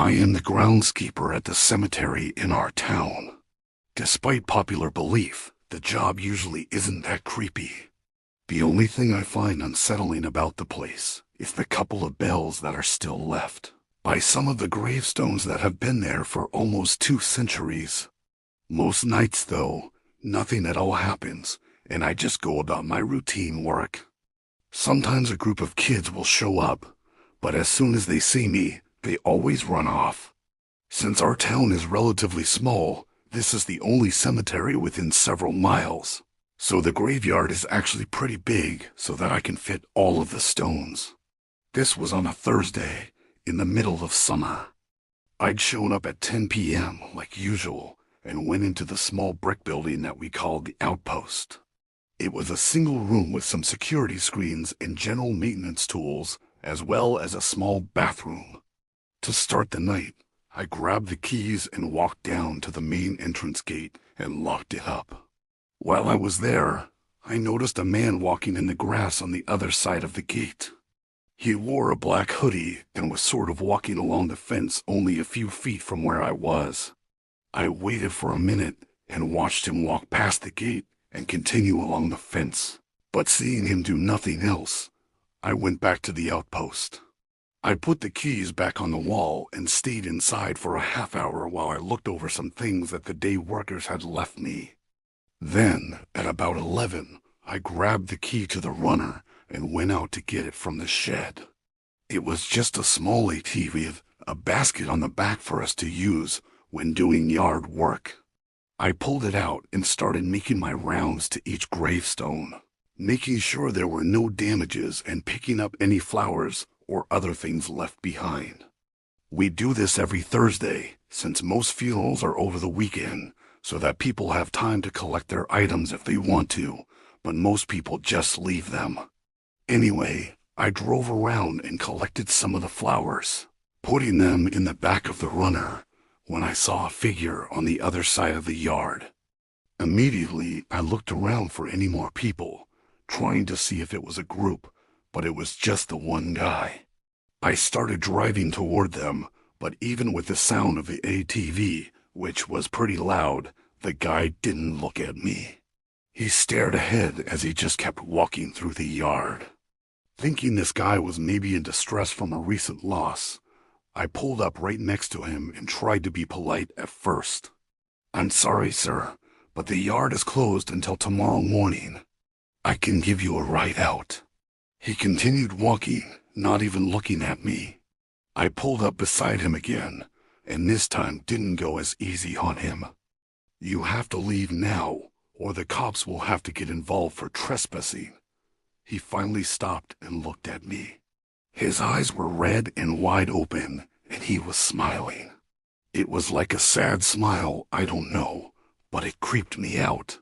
I am the groundskeeper at the cemetery in our town. Despite popular belief, the job usually isn't that creepy. The only thing I find unsettling about the place is the couple of bells that are still left by some of the gravestones that have been there for almost 2 centuries. Most nights, though, nothing at all happens, and I just go about my routine work. Sometimes a group of kids will show up, but as soon as they see me, they always run off. Since our town is relatively small, this is the only cemetery within several miles, so the graveyard is actually pretty big so that I can fit all of the stones. This was on a Thursday, in the middle of summer. I'd shown up at 10 p.m. like usual and went into the small brick building that we called the outpost. It was a single room with some security screens and general maintenance tools, as well as a small bathroom. To start the night, I grabbed the keys and walked down to the main entrance gate and locked it up. While I was there, I noticed a man walking in the grass on the other side of the gate. He wore a black hoodie and was sort of walking along the fence only a few feet from where I was. I waited for a minute and watched him walk past the gate and continue along the fence, but seeing him do nothing else, I went back to the outpost. I put the keys back on the wall and stayed inside for a half hour while I looked over some things that the day workers had left me. Then, at about 11, I grabbed the key to the runner and went out to get it from the shed. It was just a small ATV with a basket on the back for us to use when doing yard work. I pulled it out and started making my rounds to each gravestone, making sure there were no damages and picking up any flowers or other things left behind. We do this every Thursday, since most funerals are over the weekend, so that people have time to collect their items if they want to, but most people just leave them. Anyway, I drove around and collected some of the flowers, putting them in the back of the runner, when I saw a figure on the other side of the yard. Immediately, I looked around for any more people, trying to see if it was a group, but it was just the one guy. I started driving toward them, but even with the sound of the ATV, which was pretty loud, the guy didn't look at me. He stared ahead as he just kept walking through the yard. Thinking this guy was maybe in distress from a recent loss, I pulled up right next to him and tried to be polite at first. "I'm sorry, sir, but the yard is closed until tomorrow morning. I can give you a ride out." He continued walking, not even looking at me. I pulled up beside him again, and this time didn't go as easy on him. "You have to leave now, or the cops will have to get involved for trespassing." He finally stopped and looked at me. His eyes were red and wide open, and he was smiling. It was like a sad smile, I don't know, but it creeped me out.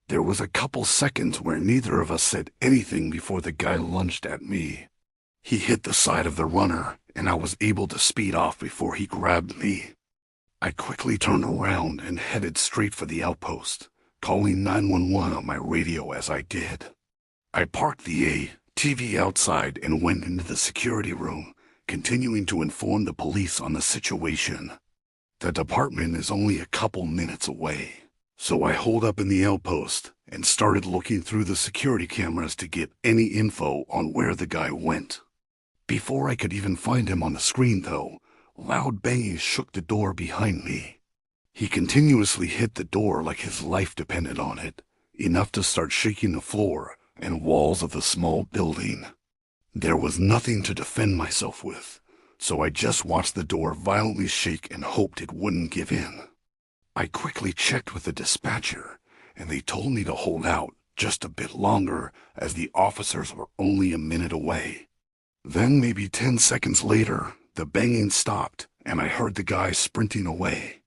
There was a couple seconds where neither of us said anything before the guy lunged at me. He hit the side of the runner, and I was able to speed off before he grabbed me. I quickly turned around and headed straight for the outpost, calling 911 on my radio as I did. I parked the ATV outside and went into the security room, continuing to inform the police on the situation. The department is only a couple minutes away, so I holed up in the outpost and started looking through the security cameras to get any info on where the guy went. Before I could even find him on the screen, though, loud banging shook the door behind me. He continuously hit the door like his life depended on it, enough to start shaking the floor and walls of the small building. There was nothing to defend myself with, so I just watched the door violently shake and hoped it wouldn't give in. I quickly checked with the dispatcher, and they told me to hold out just a bit longer as the officers were only a minute away. Then maybe 10 seconds later, the banging stopped, and I heard the guy sprinting away.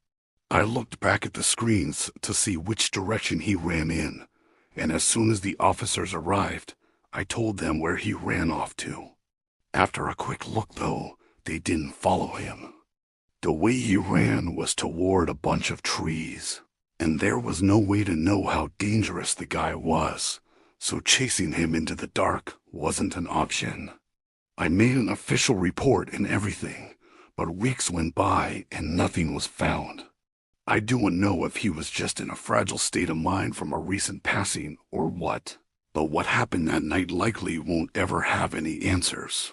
I looked back at the screens to see which direction he ran in, and as soon as the officers arrived, I told them where he ran off to. After a quick look, though, they didn't follow him. The way he ran was toward a bunch of trees, and there was no way to know how dangerous the guy was, so chasing him into the dark wasn't an option. I made an official report and everything, But weeks went by and nothing was found. I don't know if he was just in a fragile state of mind from a recent passing or what, but what happened that night likely won't ever have any answers.